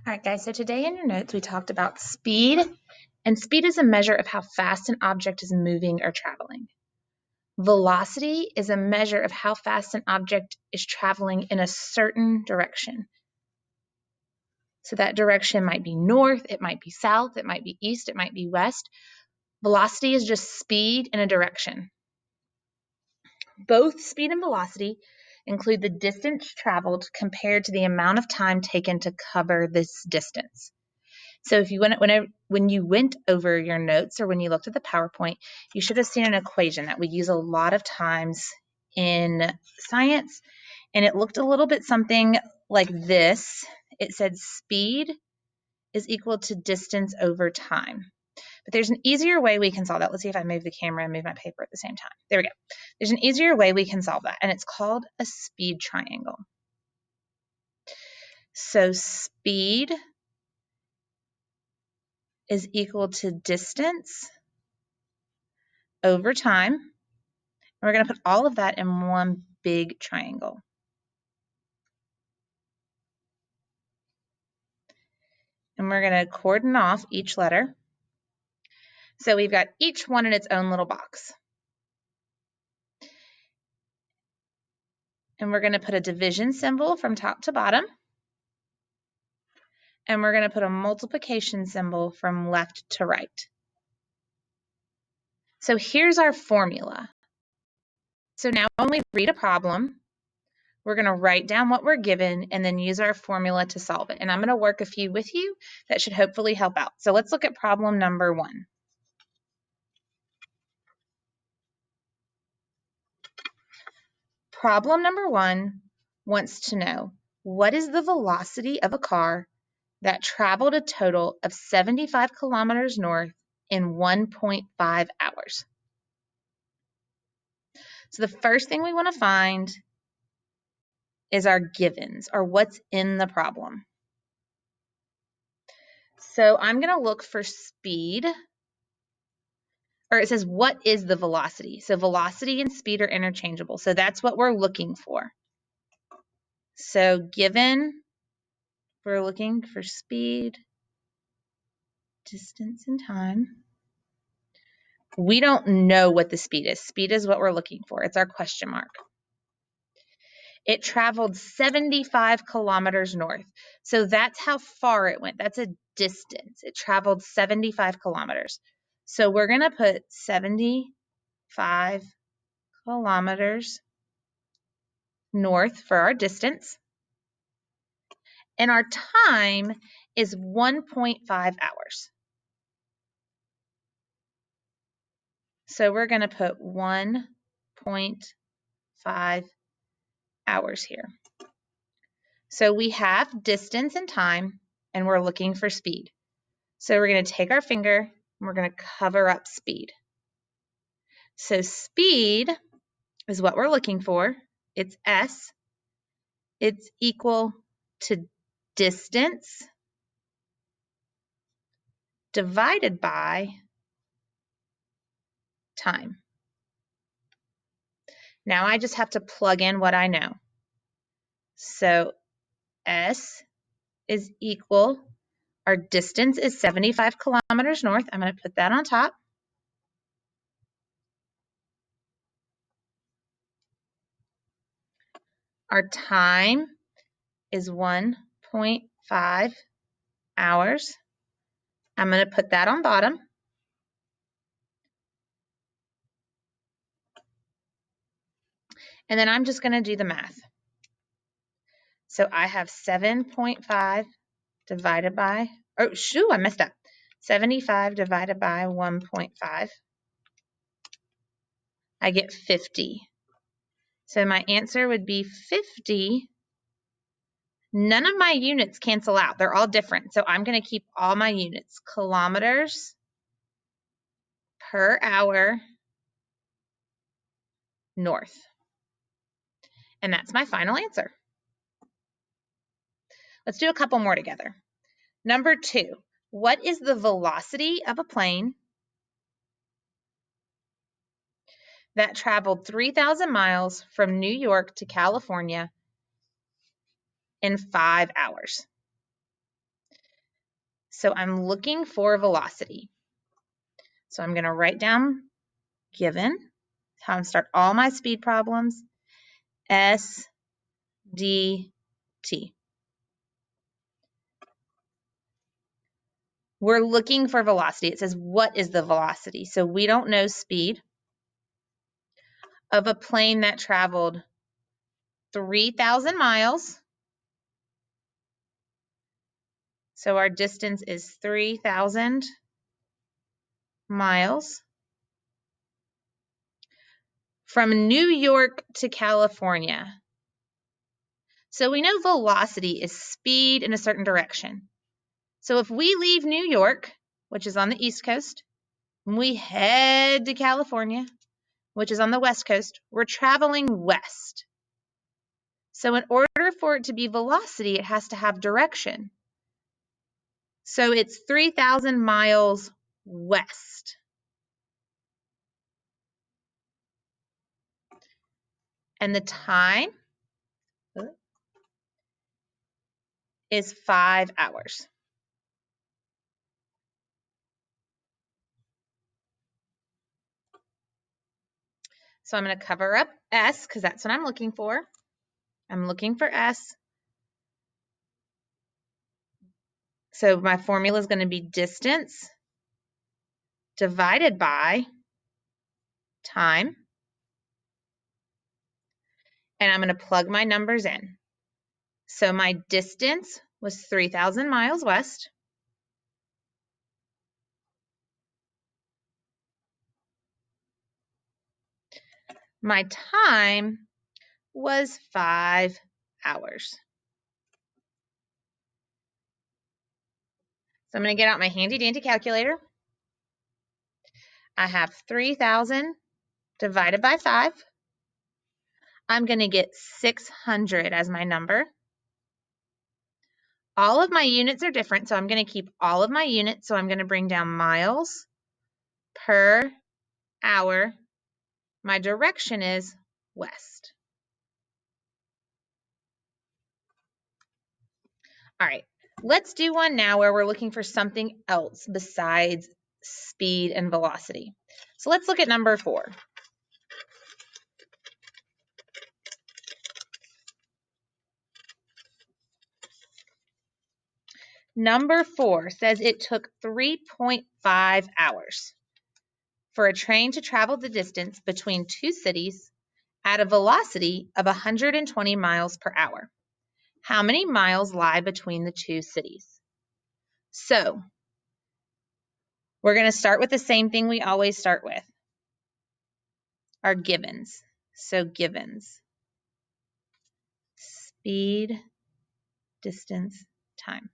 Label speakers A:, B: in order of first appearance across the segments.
A: All right, guys, so today in your notes, we talked about speed, and speed is a measure of how fast an object is moving or traveling. Velocity is a measure of how fast an object is traveling in a certain direction. So that direction might be north, it might be south, it might be east, it might be west. Velocity is just speed in a direction. Both speed and velocity include the distance traveled compared to the amount of time taken to cover this distance. So if you when you went over your notes or when you looked at the PowerPoint, you should have seen an equation that we use a lot of times in science, and it looked a little bit something like this. It said speed is equal to distance over time. But there's an easier way we can solve that. Let's see if I move the camera and move my paper at the same time. There we go. There's an easier way we can solve that, and it's called a speed triangle. So speed is equal to distance over time. And we're going to put all of that in one big triangle. And we're going to cordon off each letter. So we've got each one in its own little box. And we're going to put a division symbol from top to bottom. And we're going to put a multiplication symbol from left to right. So here's our formula. So now when we read a problem, we're going to write down what we're given and then use our formula to solve it. And I'm going to work a few with you that should hopefully help out. So let's look at problem number 1. Problem number 1 wants to know, what is the velocity of a car that traveled a total of 75 kilometers north in 1.5 hours? So the first thing we want to find is our givens, or what's in the problem. So I'm going to look for speed, or it says, what is the velocity? So velocity and speed are interchangeable. So that's what we're looking for. So given, we're looking for speed, distance, and time. We don't know what the speed is. Speed is what we're looking for. It's our question mark. It traveled 75 kilometers north. So that's how far it went. That's a distance. It traveled 75 kilometers. So we're going to put 75 kilometers north for our distance. And our time is 1.5 hours. So we're going to put 1.5 hours here. So we have distance and time, and we're looking for speed. So we're going to take our finger, and we're going to cover up speed. So speed is what we're looking for. It's S. It's equal to distance divided by time. Now I just have to plug in what I know. So S is equal, our distance is 75 kilometers north. I'm going to put that on top. Our time is 1.5 hours. I'm going to put that on bottom. And then I'm just going to do the math. So I have 7.5 divided by, oh, shoot, I messed up. 75 divided by 1.5. I get 50. So my answer would be 50. None of my units cancel out. They're all different. So I'm going to keep all my units. Kilometers per hour north. And that's my final answer. Let's do a couple more together. Number 2, what is the velocity of a plane that traveled 3,000 miles from New York to California in 5 hours? So I'm looking for velocity. So I'm going to write down given, how I'm start all my speed problems, S, D, T. We're looking for velocity. It says, what is the velocity? So we don't know speed of a plane that traveled 3,000 miles. So our distance is 3,000 miles from New York to California. So we know velocity is speed in a certain direction. So if we leave New York, which is on the East Coast, and we head to California, which is on the West Coast, we're traveling west. So in order for it to be velocity, it has to have direction. So it's 3,000 miles west. And the time is 5 hours. So I'm going to cover up S because that's what I'm looking for. I'm looking for S. So my formula is going to be distance divided by time. And I'm going to plug my numbers in. So my distance was 3,000 miles west. My time was 5 hours. So I'm going to get out my handy dandy calculator. I have 3,000 divided by 5. I'm going to get 600 as my number. All of my units are different, so I'm going to keep all of my units. So I'm going to bring down miles per hour. My direction is west. All right, let's do one now where we're looking for something else besides speed and velocity. So let's look at number 4. Number 4 says it took 3.5 hours for a train to travel the distance between 2 cities at a velocity of 120 miles per hour. How many miles lie between the 2 cities? So we're going to start with the same thing we always start with, our givens. So givens, speed, distance, time.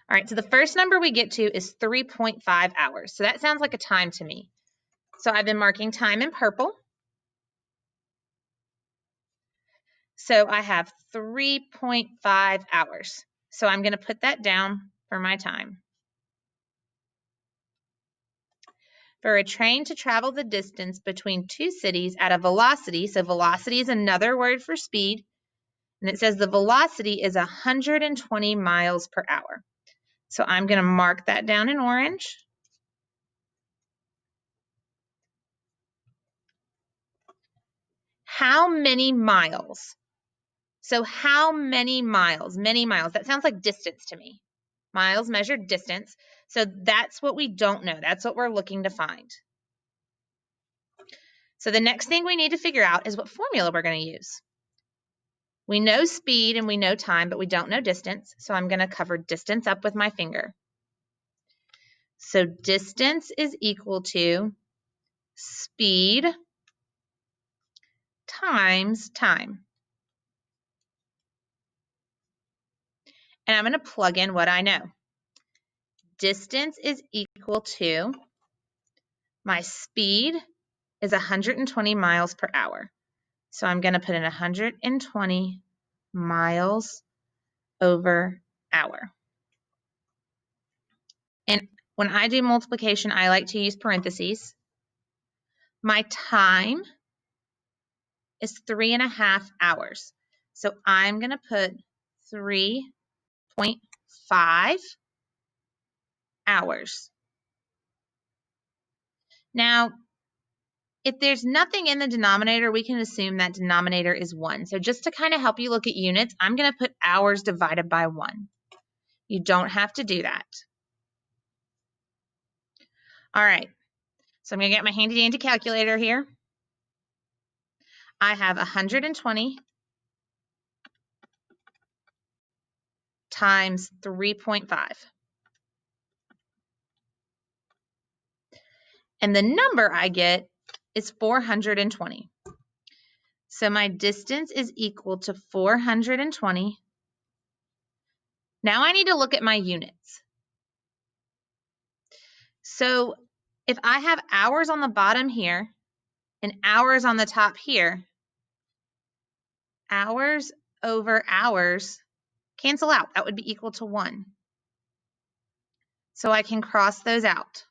A: All right, so the first number we get to is 3.5 hours. So that sounds like a time to me. So I've been marking time in purple. So I have 3.5 hours. So I'm going to put that down for my time. For a train to travel the distance between 2 cities at a velocity, so velocity is another word for speed, and it says the velocity is 120 miles per hour. So I'm going to mark that down in orange. How many miles? So how many miles? Many miles. That sounds like distance to me. Miles measured distance. So that's what we don't know. That's what we're looking to find. So the next thing we need to figure out is what formula we're going to use. We know speed and we know time, but we don't know distance. So I'm going to cover distance up with my finger. So distance is equal to speed times time. And I'm going to plug in what I know. Distance is equal to my speed is 120 miles per hour. So I'm going to put in 120 miles over hour. And when I do multiplication, I like to use parentheses. My time is 3.5 hours. So I'm going to put 3.5 hours. Now, if there's nothing in the denominator, we can assume that denominator is 1. So just to kind of help you look at units, I'm going to put hours divided by 1. You don't have to do that. All right. So I'm going to get my handy dandy calculator here. I have 120 times 3.5. And the number I get is 420. So my distance is equal to 420. Now I need to look at my units. So if I have hours on the bottom here and hours on the top here, hours over hours cancel out. That would be equal to 1. So I can cross those out.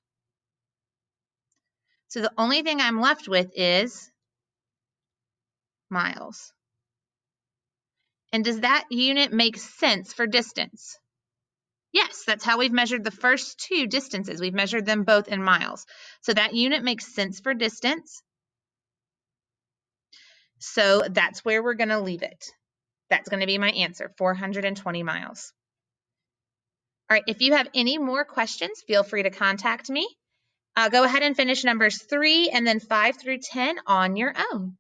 A: So the only thing I'm left with is miles. And does that unit make sense for distance? Yes, that's how we've measured the first 2 distances. We've measured them both in miles. So that unit makes sense for distance. So that's where we're going to leave it. That's going to be my answer, 420 miles. All right, if you have any more questions, feel free to contact me. Go ahead and finish numbers 3 and then 5 through 10 on your own.